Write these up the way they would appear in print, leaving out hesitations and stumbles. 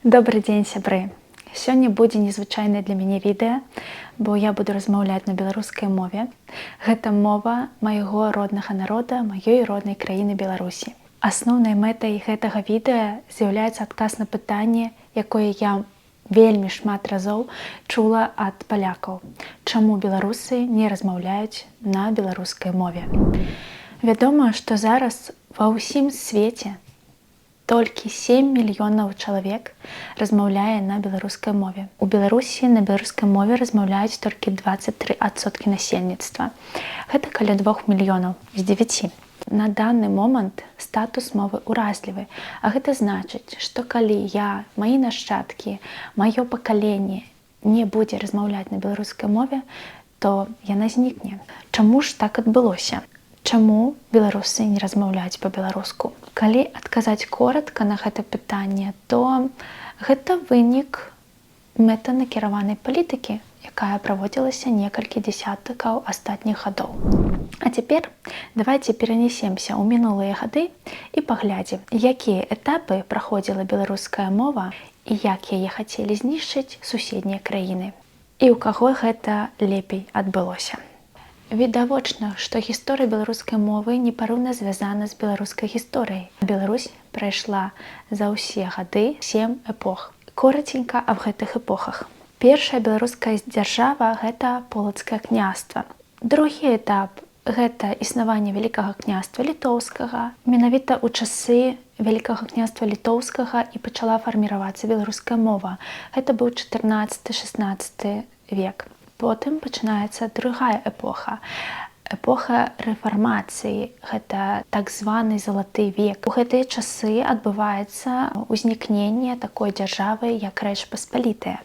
Добрый дзень, сябры! Сёння будзе незвычайнае для мяне відэа, бо я буду размаўляць на беларускай мове. Гэта мова майго роднага народа, маёй роднай краіны Беларусі. Асноўнай мэтай гэтага відэа з'яўляецца адказ на пытанне, якое я вельмі шмат разоў чула ад палякаў. Чаму беларусы не размаўляюць на беларускай мове? Вядома, што зараз ва ўсім свеце толькі 7 мільёнаў чалавек размаўляе на беларускай мове. У Беларусі на беларускай мове размаўляюць толькі 23% насельніцтва. Гэта каля 2 мільёнаў з 9. На данный момант статус мовы уразлівы, а гэта значыць, што калі я, маі нашчадкі, маё пакаленне не будзе размаўляць на беларускай мове, то яна знікне. Чаму ж так адбылося? Чаму беларусы не размаўляюць па-беларуску? Калі адказаць коратка на гэта пытанне, то гэта вынік мэтанакіраванай палітыкі, якая праводзілася некалькі дзясяткаў астатніх гадоў. А цяпер давайце перанесемся ў мінулыя гады і паглядзім, якія этапы праходзіла беларуская мова і як яе хацелі знішчыць суседнія краіны. І ў каго гэта лепей адбылося. Відавочна, што гісторыя беларускай мовы непарыўна звязана з беларускай гісторыяй. Беларусь прайшла за ўсе гады 7 эпох. Коратенька аб гэтых эпохах. Першая беларуская дзяржава – гэта полацкае княства. Другі этап – гэта існаванне Вялікага княства літоўскага. Менавіта ў часы Вялікага княства літоўскага і пачала фарміравацца беларуская мова. Гэта быў 14-16 век. Потым пачынаецца другая эпоха. Эпоха рэфармацыі. Гэта так званы залаты век. У гэтыя часы адбываецца ўзнікненне такой дзяржавы, як Рэч Паспалітая,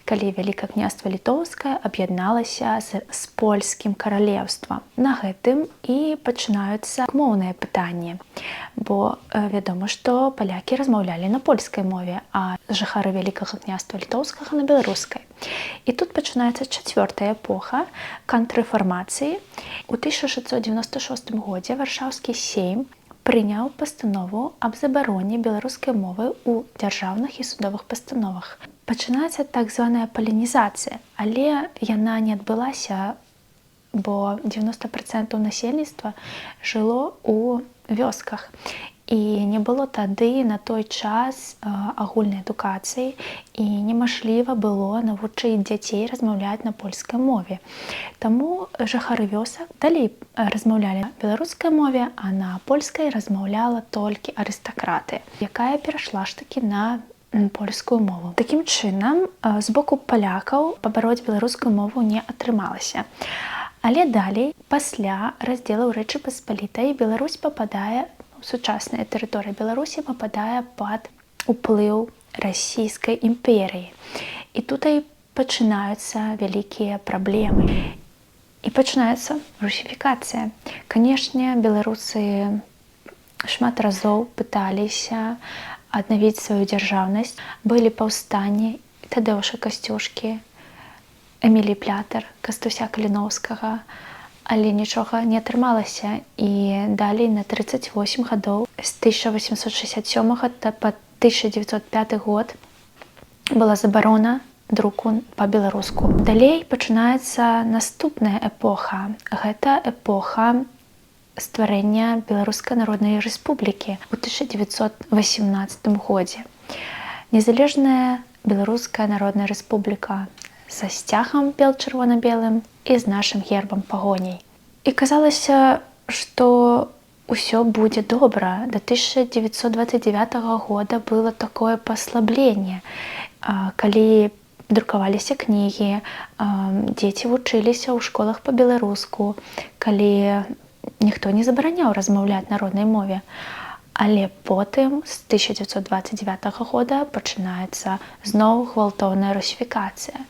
калі Вялікае княства літоўскае аб'ядналася з польскім каралеўствам. На гэтым і пачынаюцца моўныя пытанні, бо вядома, што палякі размаўлялі на польскай мове, а жыхары Вялікага княства літоўскага на беларускай. І тут пачынаецца чацвёртая эпоха контррэфармацыі. У 1696 годзе Варшаўскі сейм прыняў пастанову аб забароне беларускай мовы ў дзяржаўных і судовых пастановах. Пачынаецца так званая палінізацыя, але яна не адбылася, бо 90% насельніцтва жыло ў вёсках. І не было тады на той час агульнай адукацыі і немажліва было навучыць дзяцей размаўляць на польскай мове. Таму жыхары вёсак далей размаўлялі на беларускай мове, а на польскай размаўляла толькі арыстакраты, якая перайшла ж такі на польскую мову. Такім чынам, з боку палякаў пабароць беларускую мову не атрымалася. Але далей, пасля раздзелу Рэчы Паспалітай, Беларусь пападае сучасная тэрыторыя Беларусі пападае пад уплыў расійскай імперыі. І тут і пачынаюцца вялікія праблемы. І пачынаецца русіфікацыя. Канешне, беларусы шмат разоў пыталіся аднавіць сваю дзяржаўнасць. Былі паўстанні Тадэўша Касцюшкі, Эмілій Плятар, Кастуся Каліноўскага, але нічога не атрымалася, і далей на 38 гадоў з 1867 па 1905 год была забарона друку па-беларуску. Далей пачынаецца наступная эпоха. Гэта эпоха стварэння Беларускай Народнай Рэспублікі ў 1918 годзе. Незалежная Беларуская Народная Рэспубліка са сцягам бел-чырвона-белым і з нашым гербам пагоняй. І казалася, што ўсё будзе добра. Да 1929 года было такое паслабленне, калі друкаваліся кнігі, дзеці вучыліся ў школах па-беларуску, калі ніхто не забараняў размаўляць на роднай мове. Але потым з 1929 года пачынаецца зноў гвалтоўная русіфікацыя,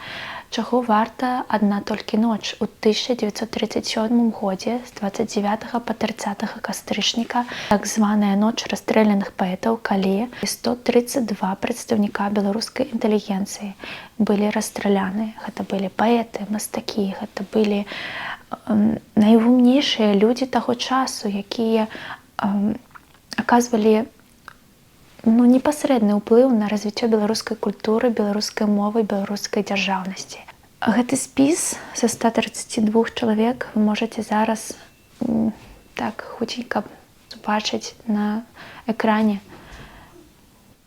чаго варта адна толькі ноч у 1937 годзе з 29 па 30 кастрычніка, так званая ноч расстрэляных паэтаў, калі 132 прадстаўніка беларускай інтэлігенцыі былі расстраляны. Гэта былі паэты, мастакі, гэта былі найвумнейшыя людзі таго часу, якія аказвалі непасрэдны ўплыў на развіццё беларускай культуры, беларускай мовы, беларускай дзяржаўнасці. Гэты спіс са 132 чалавек вы можаце зараз так хуценька убачыць на экране.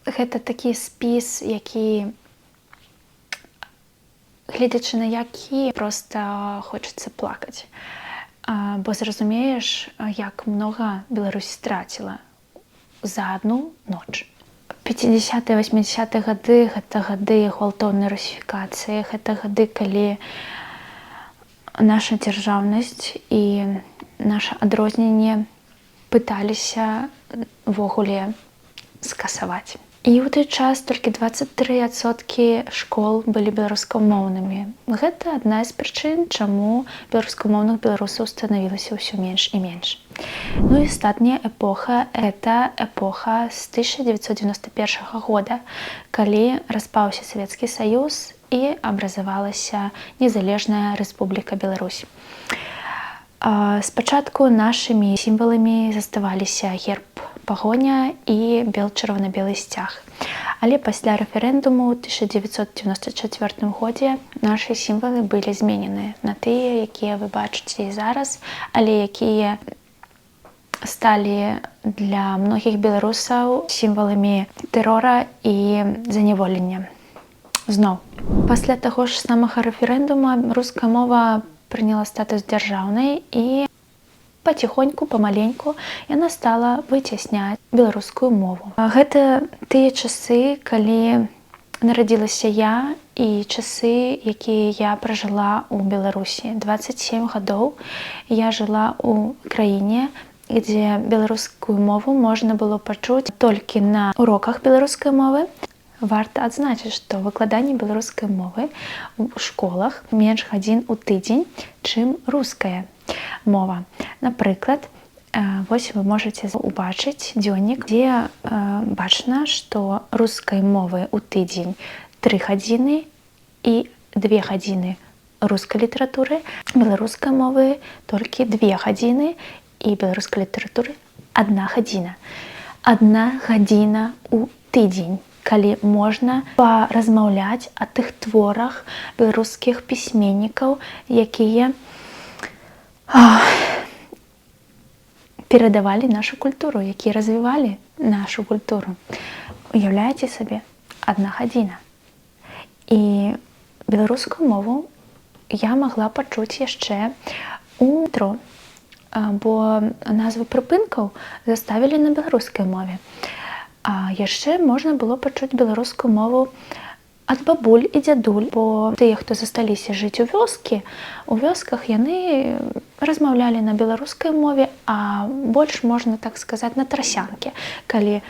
Гэта такі спіс, які, гледзячы на які, проста хочацца плакаць. Бо зразумееш, як многа Беларусь страціла за адну ноч. 50-е, 80-е гады гэта гады гвалтоўнай русіфікацыі, гэта гады, калі наша дзяржаўнасць і наша адрозненне пыталіся ўвогуле скасаваць. І ў той час толькі 23% школ былі беларускамоўнымі. Гэта адна з прычын, чаму беларускамоўных беларусаў станавілася ўсё менш і менш. І астатняя эпоха – гэта эпоха з 1991 года, калі распаўся Савецкі Саюз і абразавалася незалежная Рэспубліка Беларусь. Спачатку нашымі сімваламі заставаліся герб, пагоня і бел-чырвона-белы сцяг. Але пасля рэферэндуму ў 1994 годзе нашы сімвалы былі зменены на тыя, якія вы бачыце і зараз, але якія сталі для многіх беларусаў сімваламі тэрора і заняволення. Зноў, пасля таго ж самага рэферэндума руская мова прыняла статус дзяржаўнай і паціхоньку, памаленьку яна стала выцясняць беларускую мову. Гэта тыя часы, калі нарадзілася я, і часы, якія я пражыла ў Беларусі. 27 гадоў я жыла ў краіне, дзе беларускую мову можна было пачуць толькі на уроках беларускай мовы. Варта адзначыць, што выкладанне беларускай мовы ў школах менш гадзін у тыдзень, чым руская мова. Напрыклад, вось вы можаце убачыць дзённік, дзе бачна, што рускай мовы ў тыдзень 3 гадзіны і 2 гадзіны рускай літаратуры, беларускай мовы толькі 2 гадзіны і беларускай літаратуры 1 гадзіна. 1 гадзіна ў тыдзень, калі можна паразмаўляць о тых творах беларускіх пісьменнікаў, якія перадавалі нашу культуру, якія развівалі нашу культуру. Уяўляеце сабе, 1 гадзіна. І беларускую мову я магла пачуць яшчэ у метро, бо назвы прыпынкаў заставілі на беларускай мове. А яшчэ можна было пачуць беларускую мову ад бабуль і дзядуль, бо тыя, хто засталіся жыць у вёсках яны размаўлялі на беларускай мове, а больш можна так сказаць на трасянке, калі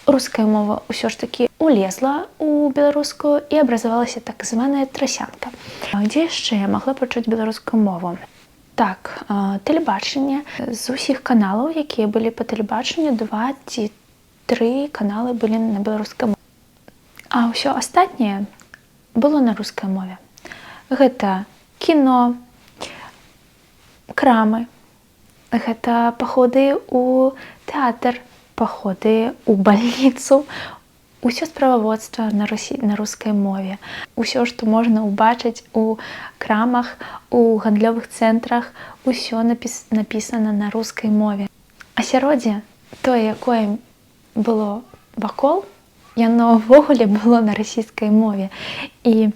руская мова ўсё ж такі улезла у беларускую і абразавалася так званая трасянка. Дзе яшчэ я магла пачуць беларускую мову? Так, тэлебачанне. З усіх каналаў, якія былі па тэлебачанню, 2 ці 3 каналы былі на беларускай мове. А ўсё астатняе было на рускай мове. Гэта кіно, крамы, гэта паходы ў тэатр, паходы ў бальніцу, усё справаводства на рускай мове. Усё, што можна ўбачыць у крамах, у гандлёвых цэнтрах, усё напісана на рускай мове. Асяроддзе, тое, якое было вакол, яно ўвогуле было на расійскай мове. І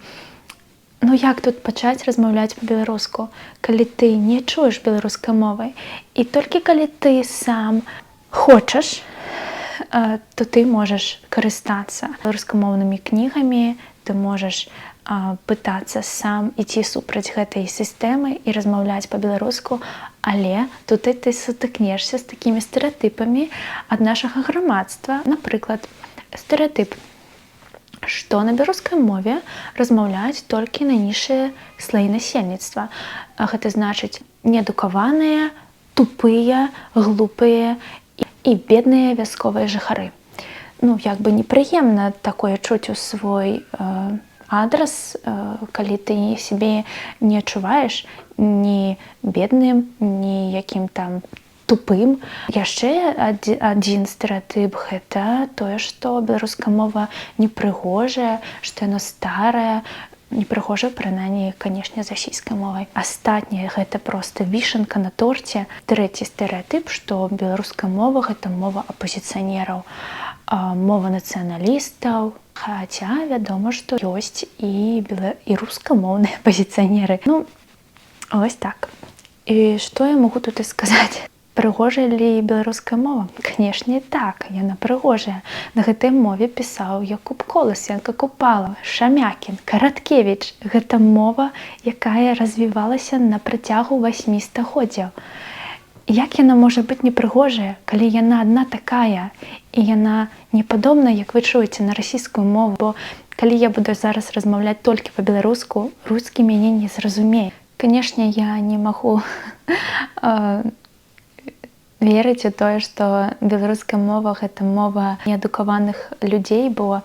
як тут пачаць размаўляць па-беларуску, калі ты не чуеш беларускай мовы? І толькі калі ты сам хочаш, то ты можаш карыстацца беларускамоўнымі кнігамі, ты можаш пытацца сам ісці супраць гэтай сістэмы і размаўляць па-беларуску, але тут ты сутыкнешся з такімі стэрэатыпамі ад нашага грамадства. Напрыклад, стэрэатып, што на беларускай мове размаўляюць толькі найніжшыя слаі насельніцтва. Гэта значыць неадукаваныя, тупыя, глупыя і бедныя вясковыя жыхары. Як бы непрыемна такое чуць у свой адрас, калі ты сябе не адчуваеш ні бедным, ні якім там тупым. Яшчэ адзін стэрэатып — гэта тое, што беларуская мова непрыгожая, што яна старая, непрыгожая ў параўнанні, канешне, з расійскай мовай. Астатняе — гэта проста вішанка на торце. Трэці стэрэатып, што беларуская мова — гэта мова апазіцыянераў, мова нацыяналістаў. Хаця вядома, што ёсць і рускамоўныя апазіцыянеры. Ну, вось так. І што я магу тут і сказаць? Прыгожая ли беларуская мова? Канешне, так, яна прыгожая. На гэтай мове пісаў Якуб Колас, Янка Купала, Шамякін, Караткевіч. Гэта мова, якая развівалася на працягу 8 стагоддзяў. Як яна можа быць непрыгожая, калі яна адна такая, і яна не падобна, як вы чуеце, на расійскую мову? Бо калі я буду зараз размаўляць толькі па-беларуску, рускі мяне не зразумее. Канешне, я не магу верыць у тое, што беларуская мова — гэта мова неадукаваных людзей, бо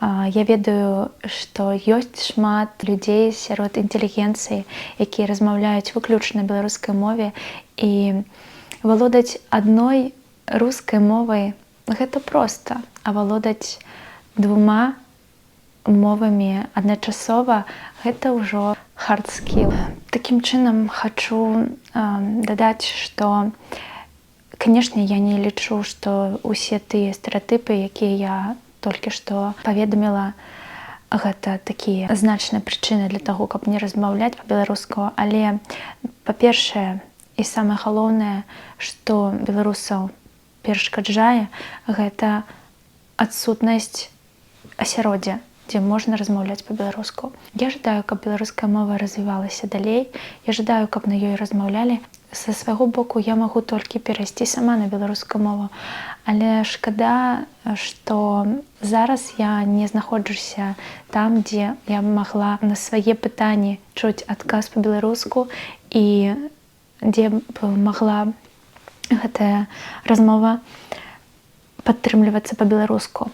я ведаю, што ёсць шмат людзей сярод інтэлігенцыі, якія размаўляюць выключна на беларускай мове, і валодаць адной рускай мовай — гэта проста, а валодаць 2 мовамі адначасова — гэта ўжо hard skill. Такім чынам хачу дадаць, што канешне, я не лічу, што ўсе тыя стэрэатыпы, якія я толькі што паведаміла, гэта такія значныя прычыны для таго, каб не размаўляць па-беларуску. Але, па-першае, і самае галоўнае, што беларусаў перашкаджае, гэта адсутнасць асяроддзя, дзе можна размаўляць па-беларуску. Я жадаю, каб беларуская мова развівалася далей. Я жадаю, каб на ёй размаўлялі. Са свайго боку я магу толькі перайсці сама на беларускую мову. Але шкада, што зараз я не знаходжуся там, дзе я магла на свае пытанні чуць адказ па-беларуску і дзе б магла гэтая размова падтрымлівацца па-беларуску.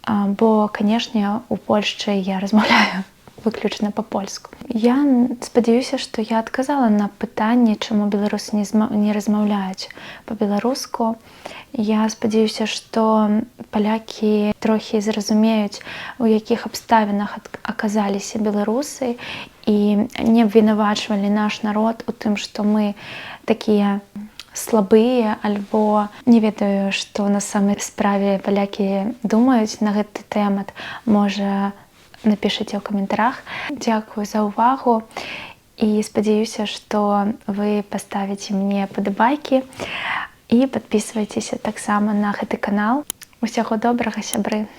Бо, канешне, у Польшчы я размаўляю выключна па-польску. Я спадзяюся, што я адказала на пытанне, чаму беларусы не размаўляюць па-беларуску. Я спадзяюся, што палякі трохі зразумеюць, у якіх абставінах аказаліся беларусы, і не абвінавачвалі наш народ у тым, што мы такія слабыя, альбо не ведаю, што на самай справе палякі думаюць на гэты тэмат. Можа, напішыце ў каментарах. Дзякую за ўвагу і спадзяюся, што вы паставіце мне падабайкі і падпісвайцеся таксама на гэты канал. Усяго добрага, сябры!